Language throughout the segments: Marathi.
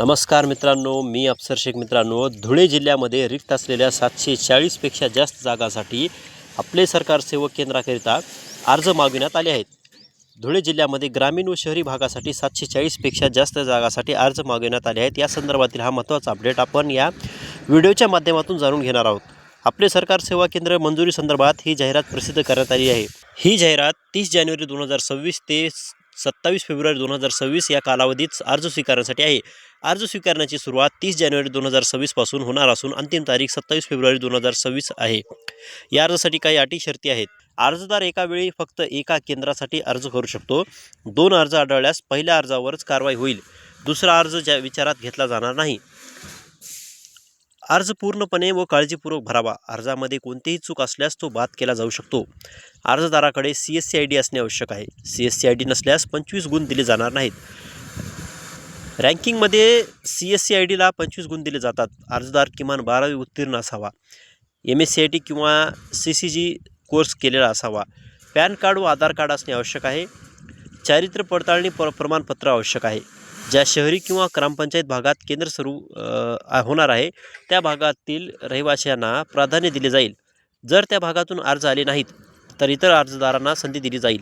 नमस्कार मित्रांनो, मी अफसर शेख. मित्रांनो, धुळे जिल्ह्यामध्ये रिक्त असलेल्या 740पेक्षा जास्त जागांसाठी आपले सरकार सेवक केंद्राकरिता अर्ज मागविण्यात आले आहेत. धुळे जिल्ह्यामध्ये ग्रामीण व शहरी भागासाठी 740पेक्षा जास्त जागांसाठी अर्ज मागविण्यात आले आहेत. या संदर्भातील हा महत्त्वाचा अपडेट आपण या व्हिडिओच्या माध्यमातून जाणून घेणार आहोत. आपले सरकार सेवा केंद्र मंजुरी संदर्भात ही जाहिरात प्रसिद्ध करण्यात आली आहे. ही जाहिरात 30 जानेवारी 2026 ते 27 फेब्रुवारी 2026 या कालावधीत अर्ज स्वीकारण्यासाठी आहे. अर्ज स्वीकारण्याची सुरुवात 30 जानेवारी 2026 पासून होणार असून अंतिम तारीख 27 फेब्रुवारी 2026 आहे. या अर्जासाठी काही अटी शर्ती आहेत. अर्जदार एका वेळी फक्त एका केंद्रासाठी अर्ज करू शकतो. 2 अर्ज आढळल्यास पहिल्या अर्जावरच कारवाई होईल. दुसरा अर्ज विचारात घेतला जाणार नाही. अर्ज पूर्णपणे व काळजीपूर्वक भरावा. अर्जामध्ये कोणतीही चूक असल्यास तो बाद केला जाऊ शकतो. अर्जदाराकडे CSC ID असणे आवश्यक आहे. CSC ID नसल्यास 25 गुण दिले जाणार नाहीत. रँकिंगमध्ये CSC IDला 25 गुण दिले जातात. अर्जदार किमान 12वी उत्तीर्ण असावा. MSc किंवा CCG कोर्स केलेला असावा. पॅन कार्ड व आधार कार्ड असणे आवश्यक आहे. चारित्र्य पडताळणी प्रमाणपत्र आवश्यक आहे. ज्या शहरी किंवा ग्रामपंचायत भागात केंद्र सुरू होणार आहे त्या भागातील रहिवाशांना प्राधान्य दिले जाईल. जर त्या भागातून अर्ज आले नाहीत तर इतर अर्जदारांना संधी दिली जाईल.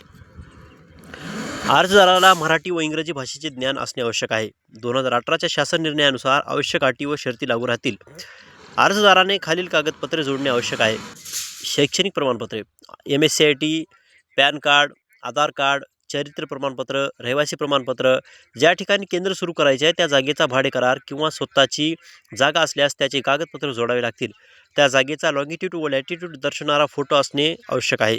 अर्जदाराला मराठी व इंग्रजी भाषेचे ज्ञान असणे आवश्यक आहे. 2018च्या शासन निर्णयानुसार आवश्यक अटी व शर्ती लागू राहतील. अर्जदाराने खालील कागदपत्रे जोडणे आवश्यक आहे. शैक्षणिक प्रमाणपत्रे, MSc पॅन कार्ड, आधार कार्ड, चारित्र्य प्रमाणपत्र, रहिवासी प्रमाणपत्र. ज्या ठिकाणी केंद्र सुरू करायचे आहे त्या जागेचा भाडे करार किंवा स्वतःची जागा असल्यास त्याचे कागदपत्र जोडावे लागतील. त्या जागेचा लॉंगिट्यूड व लॅटिट्यूड दर्शवणारा फोटो असणे आवश्यक आहे.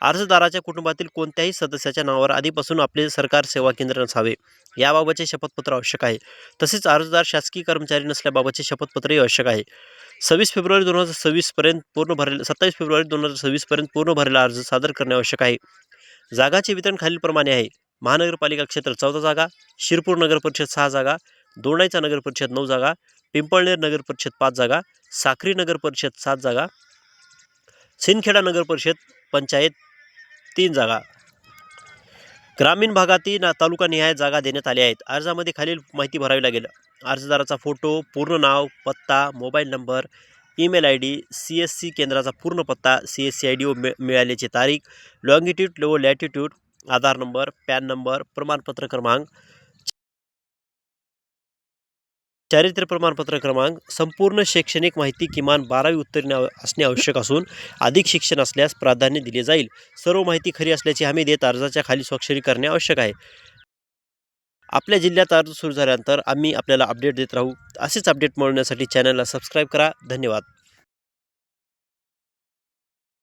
अर्जदाराच्या कुटुंबातील कोणत्याही सदस्याच्या नावावर आधीपासून आपले सरकार सेवा केंद्र नसावे याबाबतचे शपथपत्र आवश्यक आहे. तसेच अर्जदार शासकीय कर्मचारी नसल्याबाबतचे शपथपत्रही आवश्यक आहे. 27 फेब्रुवारी 2026 पर्यंत पूर्ण भरलेला अर्ज सादर करणे आवश्यक आहे. जागाचे वितरण खालीलप्रमाणे आहे. महानगरपालिका क्षेत्र 14 जागा, शिरपूर नगर परिषद 6 जागा, दोंडाईचा नगर परिषद 9 जागा, पिंपळनेर नगर परिषद 5 जागा, साक्री नगर परिषद 7 जागा, सिंदखेडा नगर परिषद पंचायत 3 जागा. ग्रामीण भागातील तालुकानिहाय जागा देण्यात आल्या आहेत. अर्जामध्ये खालील माहिती भरावी लागेल. अर्जदाराचा फोटो, पूर्ण नाव, पत्ता, mobile number, email ID, CSC केंद्राचा पूर्ण पत्ता, CSC ID व मिळाल्याची तारीख, लॉंगिट्यूड व लॅटिट्यूड, आधार नंबर, पॅन नंबर, प्रमाणपत्र क्रमांक, चारित्र्य प्रमाणपत्र क्रमांक, संपूर्ण शैक्षणिक माहिती, किमान 12वी उत्तीर्ण असणे आवश्यक असून अधिक शिक्षण असल्यास प्राधान्य दिले जाईल. सर्व माहिती खरी असल्याची हमी देत अर्जाच्या खाली स्वाक्षरी करणे आवश्यक आहे. आपल्या जिल्ह्यात अर्ज सुरू झाल्यानंतर आम्ही आपल्याला अपडेट देत राहू. असेच अपडेट मिळवण्यासाठी चॅनलला सबस्क्राईब करा. धन्यवाद.